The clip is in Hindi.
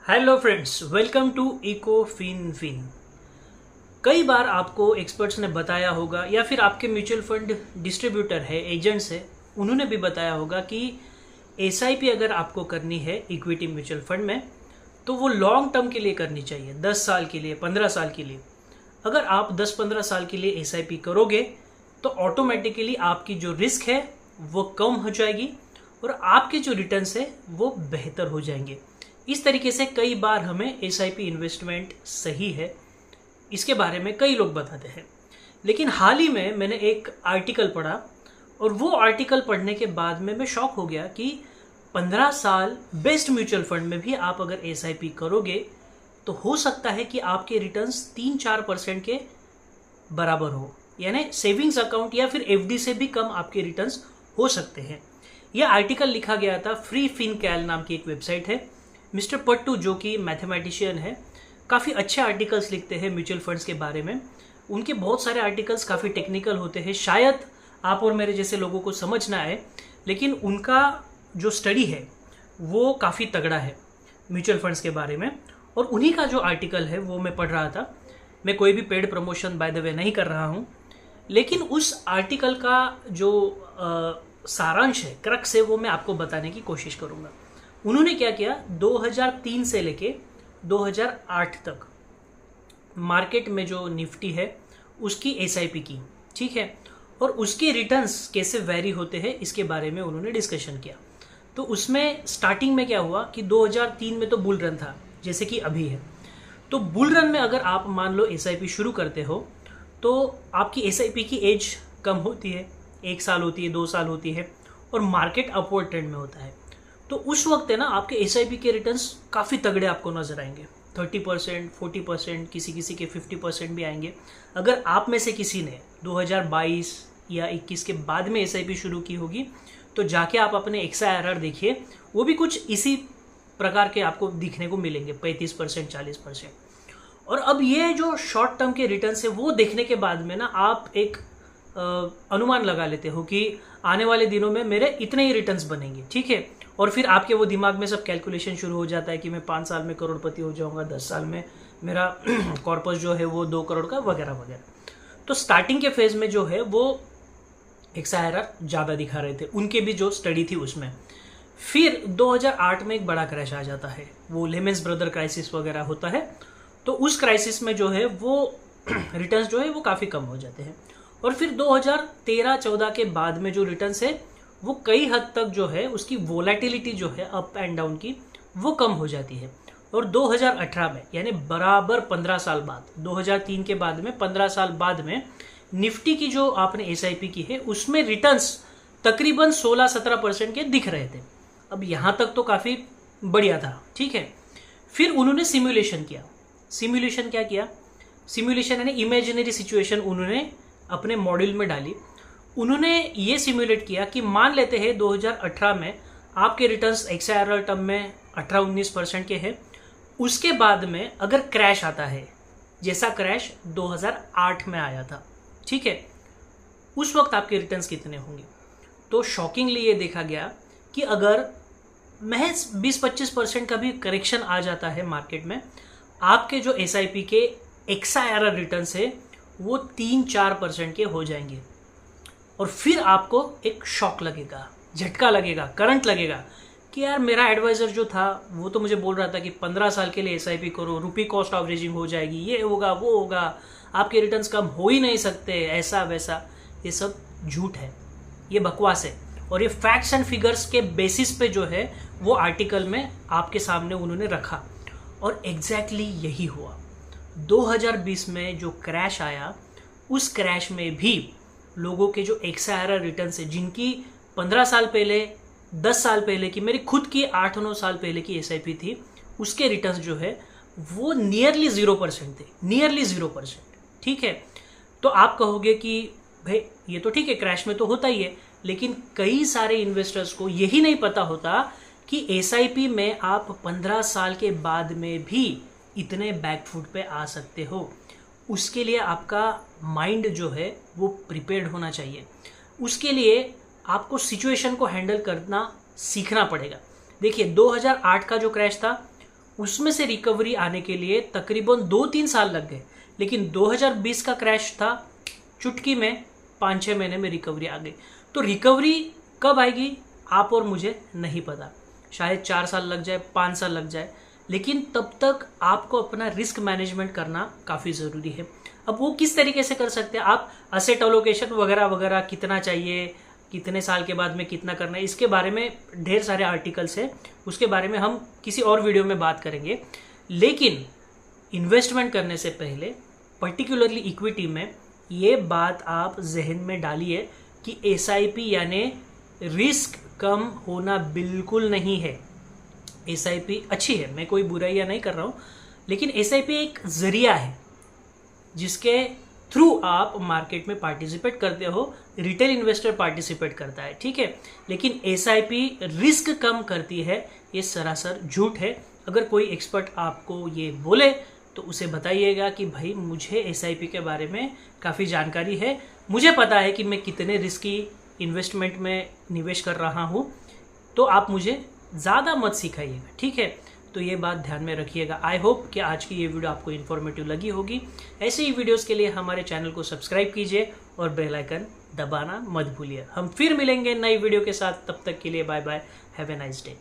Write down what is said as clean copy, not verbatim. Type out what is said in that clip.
Hello friends, welcome to eco fin. कई बार आपको एक्सपर्ट्स ने बताया होगा या फिर आपके म्यूचुअल फंड डिस्ट्रीब्यूटर है, एजेंट्स है, उन्होंने भी बताया होगा कि एसआईपी अगर आपको करनी है इक्विटी म्यूचुअल फंड में तो वो लॉन्ग टर्म के लिए करनी चाहिए, 10 साल के लिए, 15 साल के लिए। अगर आप 10-15 साल के लिए एसआईपी करोगे तो ऑटोमेटिकली आपकी जो रिस्क है वो कम हो जाएगी और आपके जो रिटर्न्स है वो बेहतर हो जाएंगे। इस तरीके से कई बार हमें एसआईपी इन्वेस्टमेंट सही है, इसके बारे में कई लोग बताते हैं। लेकिन हाल ही में मैंने एक आर्टिकल पढ़ा और वो आर्टिकल पढ़ने के बाद में मैं शॉक हो गया कि 15 साल बेस्ट म्यूचुअल फंड में भी आप अगर एसआईपी करोगे तो हो सकता है कि आपके रिटर्न्स 3-4% के बराबर हो, यानी सेविंग्स अकाउंट या फिर एफडी से भी कम आपके रिटर्न्स हो सकते हैं। यह आर्टिकल लिखा गया था फ्री फिनकैल नाम की एक वेबसाइट है। मिस्टर पट्टू जो कि मैथमेटिशियन है, काफ़ी अच्छे आर्टिकल्स लिखते हैं म्यूचुअल फंड्स के बारे में। उनके बहुत सारे आर्टिकल्स काफ़ी टेक्निकल होते हैं, शायद आप और मेरे जैसे लोगों को समझ ना आए, लेकिन उनका जो स्टडी है वो काफ़ी तगड़ा है म्यूचुअल फंड्स के बारे में। और उन्हीं का जो आर्टिकल है वो मैं पढ़ रहा था। मैं कोई भी paid promotion by the way नहीं कर रहा हूँ, लेकिन उस आर्टिकल का जो सारांश है, क्रक्स है, वो मैं आपको बताने की कोशिश करूँगा। उन्होंने क्या किया, 2003 से लेके 2008 तक मार्केट में जो निफ्टी है उसकी एसआईपी की, ठीक है, और उसके रिटर्न्स कैसे वेरी होते हैं इसके बारे में उन्होंने डिस्कशन किया। तो उसमें स्टार्टिंग में क्या हुआ कि 2003 में तो बुल रन था जैसे कि अभी है। तो बुल रन में अगर आप मान लो एसआईपी शुरू करते हो तो आपकी एसआईपी की एज कम होती है, 1 साल होती है, 2 साल होती है, और मार्केट अपवर्ड ट्रेंड में होता है। तो उस वक्त है ना, आपके एसआईपी के रिटर्न्स काफ़ी तगड़े आपको नजर आएंगे, 30%, 40%, किसी किसी के 50% भी आएंगे। अगर आप में से किसी ने 2022 या 21 के बाद में एसआईपी शुरू की होगी तो जाके आप अपने एक्सआईआरआर देखिए, वो भी कुछ इसी प्रकार के आपको दिखने को मिलेंगे, 35%, 40%। और अब ये जो शॉर्ट टर्म के रिटर्न्स है वो देखने के बाद में ना आप एक अनुमान लगा लेते हो कि आने वाले दिनों में मेरे इतने ही रिटर्न्स बनेंगे, ठीक है। और फिर आपके वो दिमाग में सब कैलकुलेशन शुरू हो जाता है कि मैं 5 साल में करोड़पति हो जाऊंगा, 10 साल में मेरा कॉर्पस जो है वो 2 करोड़ का, वगैरह वगैरह। तो स्टार्टिंग के फेज में जो है वो एक्सआईआरआर ज़्यादा दिखा रहे थे, उनके भी जो स्टडी थी उसमें। फिर 2008 में एक बड़ा क्रैश आ जाता है, वो लेमन्स ब्रदर क्राइसिस वगैरह होता है। तो उस क्राइसिस में जो है वो रिटर्न्स जो है वो काफ़ी कम हो जाते हैं। और फिर 2013-14 के बाद में जो रिटर्न्स है वो कई हद तक जो है उसकी वोलेटिलिटी जो है अप एंड डाउन की वो कम हो जाती है। और 2018 में, यानी बराबर 15 साल बाद, 2003 के बाद में 15 साल बाद में निफ्टी की जो आपने एसआईपी की है उसमें रिटर्न्स तकरीबन 16-17% के दिख रहे थे। अब यहाँ तक तो काफ़ी बढ़िया था, ठीक है। फिर उन्होंने सिमुलेशन किया। सिमुलेशन क्या किया? सिमुलेशन यानी इमेजिनरी सिचुएशन उन्होंने अपने मॉड्यूल में डाली। उन्होंने ये सिमुलेट किया कि मान लेते हैं 2018 में आपके रिटर्न्स एक्सआईआरआर टर्म में 18-19% के हैं। उसके बाद में अगर क्रैश आता है, जैसा क्रैश 2008 में आया था, ठीक है, उस वक्त आपके रिटर्न्स कितने होंगे? तो शॉकिंगली ये देखा गया कि अगर महज 20-25% का भी करेक्शन आ जाता है मार्केट में, आपके जो एसआईपी के एक्सआईआरआर रिटर्न्स है वो 3-4% के हो जाएंगे। और फिर आपको एक शॉक लगेगा, झटका लगेगा, करंट लगेगा कि यार मेरा एडवाइजर जो था वो तो मुझे बोल रहा था कि 15 साल के लिए एसआईपी करो, रुपी कॉस्ट एवरेजिंग हो जाएगी, ये होगा वो होगा, आपके रिटर्न्स कम हो ही नहीं सकते, ऐसा वैसा। ये सब झूठ है, ये बकवास है। और ये फैक्ट्स एंड फिगर्स के बेसिस पे जो है वो आर्टिकल में आपके सामने उन्होंने रखा। और एग्जैक्टली यही हुआ। 2020 में जो क्रैश आया, उस क्रैश में भी लोगों के जो एक्सआईआरआर रिटर्न्स है, जिनकी 15 साल पहले, 10 साल पहले की, मेरी खुद की 8-9 साल पहले की एसआईपी थी, उसके रिटर्न्स जो है वो नियरली 0% थे, नियरली 0%, ठीक है। तो आप कहोगे कि भाई ये तो ठीक है, क्रैश में तो होता ही है, लेकिन कई सारे इन्वेस्टर्स को यही नहीं पता होता कि एसआईपी में आप 15 साल के बाद में भी इतने बैकफुट पे आ सकते हो। उसके लिए आपका माइंड जो है वो प्रिपेयर्ड होना चाहिए। उसके लिए आपको सिचुएशन को हैंडल करना सीखना पड़ेगा। देखिए 2008 का जो क्रैश था उसमें से रिकवरी आने के लिए तकरीबन 2-3 साल लग गए। लेकिन 2020 का क्रैश था, चुटकी में 5-6 महीने में रिकवरी आ गई। तो रिकवरी कब आएगी आप और मुझे नहीं पता, शायद 4 साल लग जाए, 5 साल लग जाए, लेकिन तब तक आपको अपना रिस्क मैनेजमेंट करना काफ़ी ज़रूरी है। अब वो किस तरीके से कर सकते हैं आप, असेट एलोकेशन वगैरह वगैरह, कितना चाहिए, कितने साल के बाद में कितना करना है, इसके बारे में ढेर सारे आर्टिकल्स हैं, उसके बारे में हम किसी और वीडियो में बात करेंगे। लेकिन इन्वेस्टमेंट करने से पहले पर्टिकुलरली इक्विटी में ये बात आप जहन में डालिए कि एसआईपी यानी रिस्क कम होना बिल्कुल नहीं है। एसआईपी अच्छी है, मैं कोई बुराइयां नहीं कर रहा हूं, लेकिन एसआईपी एक जरिया है जिसके थ्रू आप मार्केट में पार्टिसिपेट करते हो। रिटेल इन्वेस्टर पार्टिसिपेट करता है, ठीक है, लेकिन एसआईपी रिस्क कम करती है, ये सरासर झूठ है। अगर कोई एक्सपर्ट आपको ये बोले तो उसे बताइएगा कि भाई मुझे एसआईपी के बारे में काफ़ी जानकारी है, मुझे पता है कि मैं कितने रिस्की इन्वेस्टमेंट में निवेश कर रहा हूँ, तो आप मुझे ज़्यादा मत सिखाइएगा, ठीक है। तो ये बात ध्यान में रखिएगा। आई होप कि आज की ये वीडियो आपको इन्फॉर्मेटिव लगी होगी। ऐसे ही वीडियोस के लिए हमारे चैनल को सब्सक्राइब कीजिए और बेल आइकन दबाना मत भूलिए। हम फिर मिलेंगे नई वीडियो के साथ, तब तक के लिए bye bye, have a nice day.